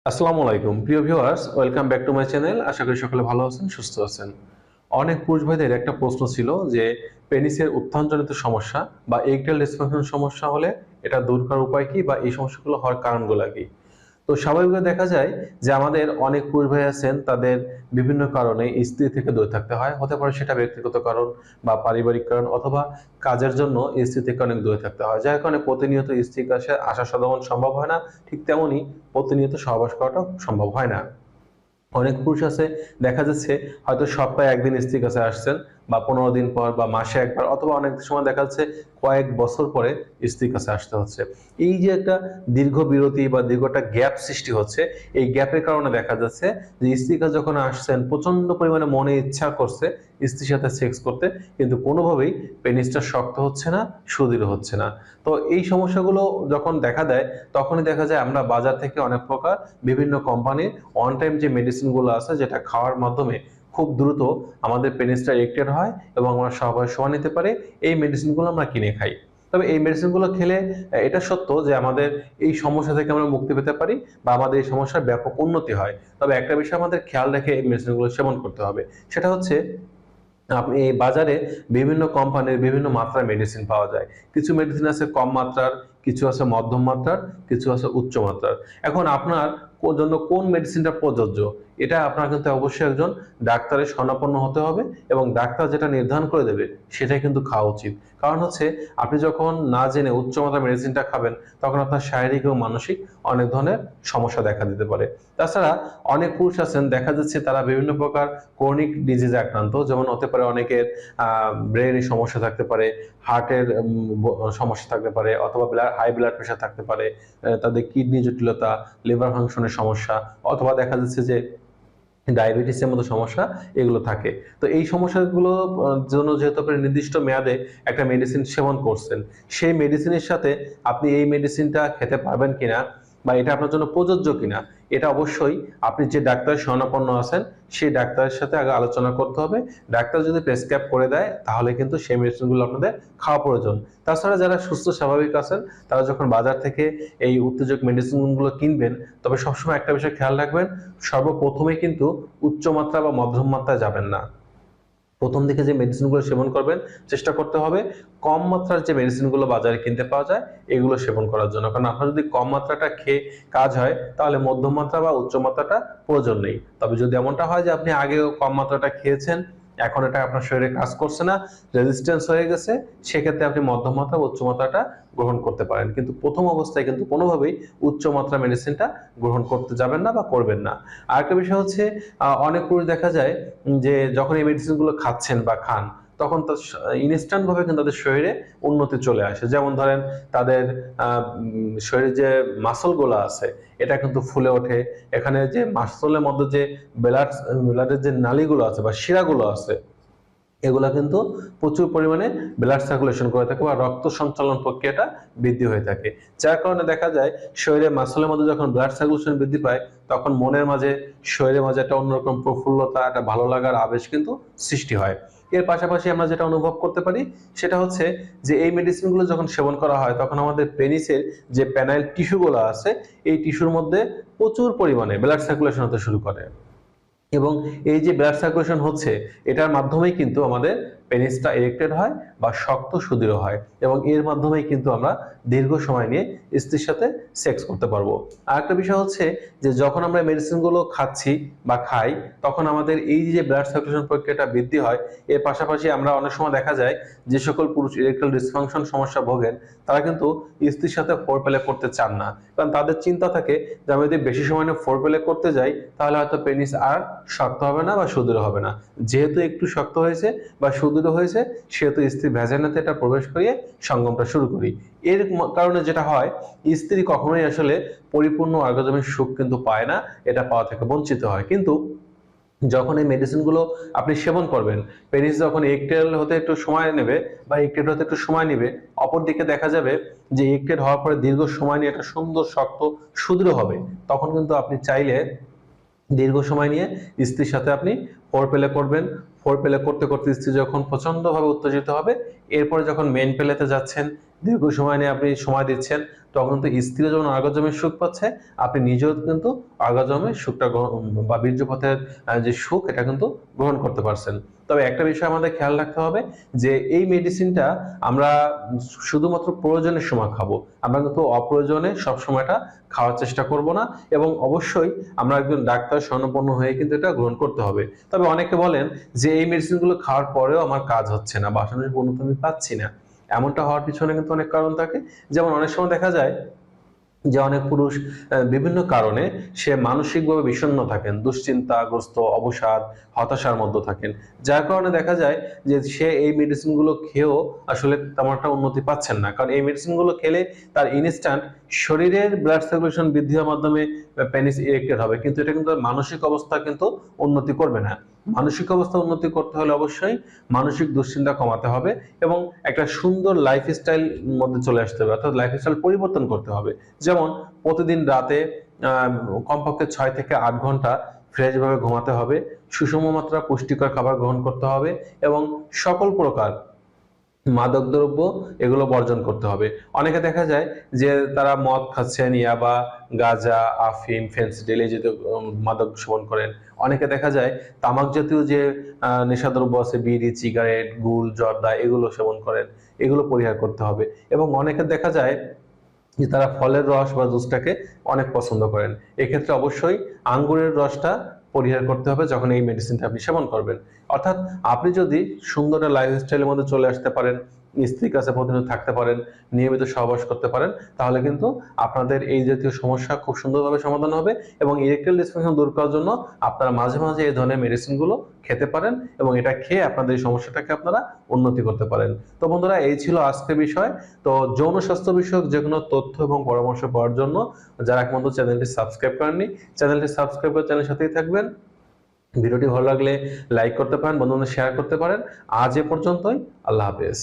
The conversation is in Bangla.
আসসালামু আলাইকুম প্রিয় viewers, welcome back to my channel. আশা করি সকলে ভালো আছেন, সুস্থ আছেন। অনেক পুরুষ ভাইদের একটা প্রশ্ন ছিল যে পেনিসের উত্থানজনিত সমস্যা বা ইরেকটাইল ডিসফাংশন সমস্যা হলে এটা দূর করার উপায় কি বা এই সমস্যাগুলো হওয়ার কারণগুলো কি। তো স্বাভাবিকভাবে দেখা যায় যে আমাদের অনেক পুরুষ ভাই আছেন, তাদের বিভিন্ন কারণে স্ত্রী থেকে দূরে থাকতে হয়। হতে পারে সেটা ব্যক্তিগত কারণ বা পারিবারিক কারণ, অথবা কাজের জন্য স্ত্রী থেকে অনেক দূরে থাকতে হয়, যার কারণে প্রতিনিয়ত স্ত্রীর কাছে আসা যেমন সম্ভব হয় না, ঠিক তেমনই প্রতিনিয়ত সহবাস করাটাও সম্ভব হয় না। অনেক পুরুষ আছে, দেখা যাচ্ছে হয়তো সপ্তাহে একদিন স্ত্রীর কাছে আসছেন, বা 15 দিন পর বা মাসে একবার, অথবা অনেক সময় দেখা যাচ্ছে কয়েক বছর পরে স্ত্রীর কাছে আসতে হচ্ছে। এই যে একটা দীর্ঘ বিরতি বা দীর্ঘ একটা গ্যাপ সৃষ্টি হচ্ছে, এই গ্যাপের কারণে দেখা যাচ্ছে যে স্ত্রীর কাছে যখন আসছেন প্রচন্ড পরিমাণে মনে ইচ্ছা করছে স্ত্রীর সাথে সেক্স করতে, কিন্তু কোনোভাবেই পেনিসটা শক্ত হচ্ছে না, সুদৃঢ় হচ্ছে না। তো এই সমস্যাগুলো যখন দেখা দেয়, তখনই দেখা যায় আমরা বাজার থেকে অনেক প্রকার বিভিন্ন কোম্পানির অন টাইম যে মেডিসিনগুলো আছে, যেটা খাওয়ার মাধ্যমে খুব দ্রুত আমাদের পেনিসটা ইরেকটেড হয় এবং আমরা সহবাস সময় নিতে পারি, এই মেডিসিনগুলো আমরা কিনে খাই। তবে এই মেডিসিনগুলো খেলে এটা সত্য যে আমাদের এই সমস্যা থেকে আমরা মুক্তি পেতে পারি বা আমাদের এই সমস্যার ব্যাপক উন্নতি হয়। তবে একটা বিষয় আমাদের খেয়াল রেখে এই মেডিসিনগুলো সেবন করতে হবে, সেটা হচ্ছে আপনি এই বাজারে বিভিন্ন কোম্পানির বিভিন্ন মাত্রার মেডিসিন পাওয়া যায়। কিছু মেডিসিন আছে কম মাত্রার, কিছু আছে মধ্যম মাত্রার, কিছু আছে উচ্চ মাত্রার। এখন আপনার জন্য কোন মেডিসিনটা প্রযোজ্য, এটা আপনার কিন্তু অবশ্যই একজন ডাক্তারের শরণাপন্ন হতে হবে, এবং ডাক্তার যেটা নির্ধারণ করে দেবে সেটাই কিন্তু খাওয়া উচিত। কারণ হচ্ছে আপনি যখন না জেনে উচ্চ মাত্রার মেডিসিনটা খাবেন, তখন আপনার শারীরিক এবং মানসিক অনেক ধরনের সমস্যা দেখা দিতে পারে। তাছাড়া অনেক পুরুষ আছেন, দেখা যাচ্ছে তারা বিভিন্ন প্রকার ক্রনিক ডিজিজে আক্রান্ত, যেমন হতে পারে অনেকের ব্রেনের সমস্যা থাকতে পারে, হার্টের সমস্যা থাকতে পারে, অথবা হাই ব্লাড প্রেশার থাকতে পারে, তাদের কিডনি জটিলতা, লিভার ফাংশনের সমস্যা, অথবা দেখা যাচ্ছে যে ডায়াবেটিসের মতো সমস্যা এগুলো থাকে। তো এই সমস্যাগুলো জন্য যেহেতু আপনি নির্দিষ্ট মেয়াদে একটা মেডিসিন সেবন করছেন, সেই মেডিসিনের সাথে আপনি এই মেডিসিনটা খেতে পারবেন কিনা বা এটা আপনার জন্য প্রযোজ্য কিনা, এটা অবশ্যই আপনি যে ডাক্তারের শরণাপন্ন আছেন সেই ডাক্তারের সাথে আগে আলোচনা করতে হবে। ডাক্তার যদি প্রেসক্রাইব করে দেয় তাহলে কিন্তু সেই মেডিসিনগুলো আপনাদের খাওয়া প্রয়োজন। তাছাড়া যারা সুস্থ স্বাভাবিক আছেন, তারা যখন বাজার থেকে এই উত্তেজক মেডিসিনগুলো কিনবেন, তবে সবসময় একটা বিষয় খেয়াল রাখবেন, সর্বপ্রথমে কিন্তু উচ্চ মাত্রা বা মধ্যম মাত্রায় যাবেন না। প্রথম দিকে যে মেডিসিনগুলো সেবন করবেন, চেষ্টা করতে হবে কম মাত্রার যে মেডিসিনগুলো বাজারে কিনতে পাওয়া যায় এগুলো সেবন করার জন্য। কারণ আপনার যদি কম মাত্রাটা খেয়ে কাজ হয়, তাহলে মধ্যম মাত্রা বা উচ্চ মাত্রাটা প্রয়োজন নেই। তবে যদি এমনটা হয় যে আপনি আগেও কম মাত্রাটা খেয়েছেন, এখন এটা আপনার শরীরে কাজ করছে না, রেজিস্ট্যান্স হয়ে গেছে, সেক্ষেত্রে আপনি মধ্যম মাত্রা বা উচ্চ মাত্রাটা গ্রহণ করতে পারেন। কিন্তু প্রথম অবস্থায় কিন্তু কোনোভাবেই উচ্চ মাত্রা মেডিসিনটা গ্রহণ করতে যাবেন না বা করবেন না। আরেকটা বিষয় হচ্ছে, অনেক পুরুষ দেখা যায় যে যখন এই মেডিসিনগুলো খাচ্ছেন বা খান, তখন তার ইনস্ট্যান্ট ভাবে কিন্তু তাদের শরীরে উন্নতি চলে আসে। যেমন ধরেন তাদের শরীরে যে মাসল গুলো আছে এটা কিন্তু ফুলে ওঠে। এখানে যে মাসলের মধ্যে যে ব্লাডের যে নালীগুলো আছে বা শিরাগুলো আছে, এগুলা কিন্তু প্রচুর পরিমাণে ব্লাড সার্কুলেশন করে থাকে বা রক্ত সঞ্চালন প্রক্রিয়াটা বৃদ্ধি হয়ে থাকে। যার কারণে দেখা যায় শরীরে মাসলের মধ্যে যখন ব্লাড সার্কুলেশন বৃদ্ধি পায়, তখন মনের মাঝে, শরীরের মাঝে একটা অন্যরকম প্রফুল্লতা, একটা ভালো লাগার আবেশ কিন্তু সৃষ্টি হয়। এর পাশাপাশি আমরা যেটা অনুভব করতে পারি সেটা হচ্ছে যে এই মেডিসিনগুলো যখন সেবন করা হয়, তখন আমাদের পেনিসের যে প্যানাইল টিস্যুগুলো আছে, এই টিস্যুর মধ্যে প্রচুর পরিমাণে ব্লাড সার্কুলেশন হতে শুরু করে, এবং এই যে ব্লাড সার্কুলেশন হচ্ছে এটার মাধ্যমেই কিন্তু আমাদের পেনিসটা ইরেক্টেড হয় বা শক্ত সুদৃঢ় হয়, এবং এর মাধ্যমেই কিন্তু আমরা দীর্ঘ সময় নিয়ে স্ত্রীর সাথে সেক্স করতে পারবো। আর একটা বিষয় হচ্ছে যে যখন আমরা মেডিসিনগুলো খাচ্ছি বা খাই, তখন আমাদের এই যে ব্লাড সার্কুলেশন প্রক্রিয়াটা বৃদ্ধি হয়। এর পাশাপাশি আমরা অনেক সময় দেখা যায় যে সকল পুরুষ ইরেকটাইল ডিসফাংশন সমস্যা ভোগেন, তারা কিন্তু স্ত্রীর সাথে ফোর প্লে করতে চান না। কারণ তাদের চিন্তা থাকে যে আমি যদি বেশি সময় নিয়ে ফোর প্লে করতে যাই, তাহলে হয়তো পেনিস আর শক্ত হবে না বা সুদৃঢ় হবে না। যেহেতু একটু শক্ত হয়েছে বা সুদৃঢ় হয়েছে, সেহেতু স্ত্রী ভ্যাজানাতে এটা প্রবেশ করিয়ে সঙ্গমটা শুরু করি। এর কারণে যেটা হয়, স্ত্রী কখনোই আসলে পরিপূর্ণ অর্গাজমের সুখ কিন্তু পায় না, এটা পাওয়া থেকে বঞ্চিত হয়। কিন্তু যখন এই মেডিসিনগুলো আপনি সেবন করবেন, পেনিস যখন ইরেকটেল হতে একটু সময় নেবে বা ইরেকটেড হতে একটু সময় নেবে, অপরদিকে দেখা যাবে যে ইরেকটেড হওয়ার পরে দীর্ঘ সময় নিয়ে একটা সুন্দর শক্ত সুদৃঢ় হবে, তখন কিন্তু আপনি চাইলে দীর্ঘ সময় নিয়ে স্ত্রীর সাথে আপনি ফোর প্লে করবেন। ফোর প্লে করতে করতে স্ত্রী যখন প্রচন্ড ভাবে উত্তেজিত হবে, এরপরে যখন মেন প্লেতে যাচ্ছেন, দীর্ঘ সময় নিয়ে আপনি সময় দিচ্ছেন, তখন কিন্তু স্ত্রীও যখন অর্গাজমের সুখ পাচ্ছে, আপনি নিজেও কিন্তু অর্গাজমের সুখটা বা বীর্যপাতের যে সুখ এটা কিন্তু গ্রহণ করতে পারছেন। তবে একটা বিষয় আমাদের খেয়াল রাখতে হবে যে এই মেডিসিনটা আমরা শুধুমাত্র প্রয়োজনের সময় খাবো, আমরা কিন্তু অপ্রয়োজনে সব সময়টা খাওয়ার চেষ্টা করব না, এবং অবশ্যই আমরা একজন ডাক্তার শরণাপন্ন হয়ে কিন্তু এটা গ্রহণ করতে হবে। তবে অনেকে বলেন যে এই মেডিসিনগুলো খাওয়ার পরেও আমার কাজ হচ্ছে না বা আশানুরূপ উন্নতি আমি পাচ্ছি না। এমনটা হওয়ার পিছনে কিন্তু অনেক কারণ থাকে। যেমন অনেক সময় দেখা যায় যে অনেক পুরুষ বিভিন্ন কারণে সে মানসিকভাবে বিষণ্ণ থাকেন, দুশ্চিন্তাগ্রস্ত, অবসাদ, হতাশার মধ্যে থাকেন, যার কারণে দেখা যায় যে সে এই মেডিসিনগুলো খেয়েও আসলে তেমন একটা উন্নতি পাচ্ছেন না। কারণ এই মেডিসিনগুলো খেলে তার ইনস্ট্যান্ট শরীরের ব্লাড সার্কুলেশন বৃদ্ধি হওয়ার মাধ্যমে পেনিস ইরেক্টেড হবে, কিন্তু এটা কিন্তু মানসিক অবস্থা কিন্তু উন্নতি করবে না। মানসিক অবস্থা উন্নতি করতে হলে অবশ্যই মানসিক দুশ্চিন্তা কমাতে হবে এবং একটা সুন্দর লাইফস্টাইল মধ্যে চলে আসতে হবে, অর্থাৎ লাইফস্টাইল পরিবর্তন করতে হবে। যেমন প্রতিদিন রাতে কমপক্ষে 6 থেকে 8 ঘন্টা ফ্রেশ ভাবে ঘুমাতে হবে, সুষম মাত্রা পুষ্টিকর খাবার গ্রহণ করতে হবে এবং সকল প্রকার মাদক দ্রব্য এগুলো বর্জন করতে হবে। অনেকে দেখা যায় যে তারা মদ খাচ্ছেন, ইয়াবা, গাঁজা, আফিম, ফেন্সিডিল এই জাতীয় মাদক সেবন করেন। অনেকে দেখা যায় তামাক জাতীয় যে নেশাদ্রব্য আছে, বিড়ি, সিগারেট, গুল, জর্দা এগুলো সেবন করেন। এগুলো পরিহার করতে হবে। এবং অনেকে দেখা যায় যে তারা ফলের রস বা জুসটাকে অনেক পছন্দ করেন। এক্ষেত্রে অবশ্যই আঙ্গুরের রসটা পরিহার করতে হবে যখন এই মেডিসিনটা আপনি সেবন করবেন। অর্থাৎ আপনি যদি সুন্দর একটা লাইফস্টাইলের মধ্যে চলে আসতে পারেন, স্ত্রীর কাছে প্রতিনিয়ত থাকতে পারেন, নিয়মিত সহবাস করতে পারেন, তাহলে কিন্তু আপনাদের এই জাতীয় সমস্যা খুব সুন্দরভাবে সমাধান হবে। এবং ইরেকটাইল ডিসফাংশন দূর করার জন্য আপনারা মাঝে মাঝে এই ধরনের মেডিসিনগুলো খেতে পারেন এবং এটা খেয়ে আপনাদের এই সমস্যাটাকে আপনারা উন্নতি করতে পারেন। তো বন্ধুরা, এই ছিল আজকের বিষয়। তো যৌন স্বাস্থ্য বিষয়ক যে কোনো তথ্য এবং পরামর্শ পাওয়ার জন্য যারা এখন পর্যন্ত চ্যানেলটি সাবস্ক্রাইব করেননি, চ্যানেলটি সাবস্ক্রাইব করে চ্যানেলের সাথেই থাকবেন। ভিডিওটি ভালো লাগলে লাইক করতে পারেন, বন্ধুদের শেয়ার করতে পারেন। আজ এ পর্যন্তই। আল্লাহ হাফেজ।